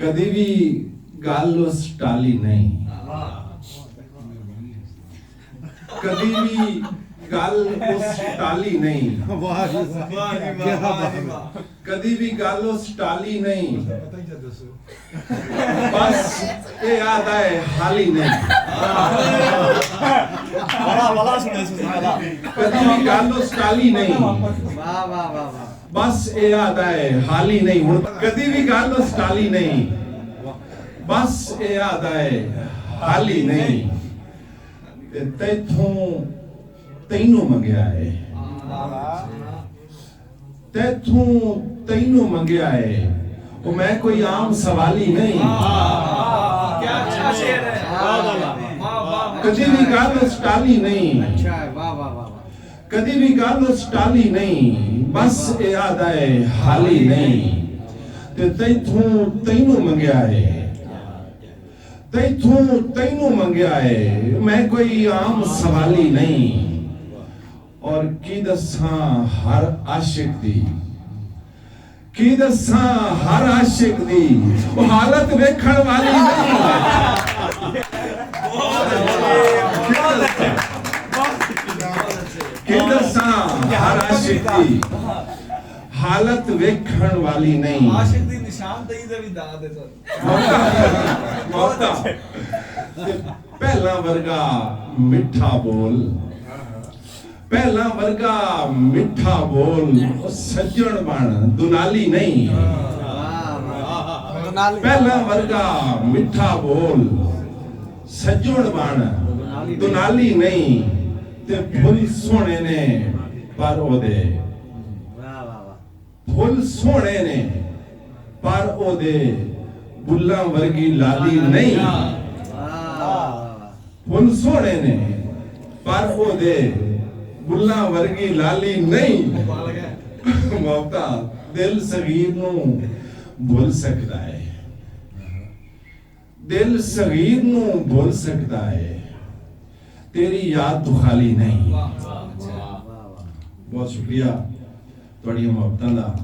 कदी भी गल उस टाली नहीं, कदी भी गल उस टाली नहीं, कदी भी गल उस टाली नहीं, बस ये याद आए हाली नहीं। कदी भी गल उस टाली नहीं, बस ये याद आए हाली नहीं। हुण कदी भी गल उस टाली नहीं, बस ये याद आए हाली नहीं। तैथों तैनू मंगया है, तैथों तैनू मंगया है, वो मैं कोई आम सवाली नहीं। क्या अच्छा शेर है। कदी भी गल उस टाली नहीं, कदी भी गल उस टाली नहीं, बस ये याद आए हाली नहीं। ते तैथों तैनू मंगया है, तैथों तैनू मंगया है, मैं कोई आम सवाली नहीं। और की दसां हर आशिक दी, की दसां हर आशिक दी, वो हालत वेखण वाली नहीं। की दसां हर आशिक दी, हालत वेखण वाली नहीं। आशिक दी निशानदेही दे भी दाद है सर। मौका पहला वर्गा मिठा बोल, पहला वर्गा मिठा बोल, सज्जन बन दुनाली नहीं। पहला वर्गा मिठा बोल, सज्जन बन दुनाली नहीं। ते फुल सोने ने पर ओदे, फुल सोने ने पर ओदे बुल्लां वर्गी लाली नहीं। फुल सोने ने पर ओदे बुल्लां वर्गी लाली नहीं। मौका दिल सगीर नू भुल सकता है, दिल सगीर नू भुल सकता है, तेरी याद तो खाली नहीं। बहुत शुक्रिया तुहाड़ियां मोहब्बतां दा।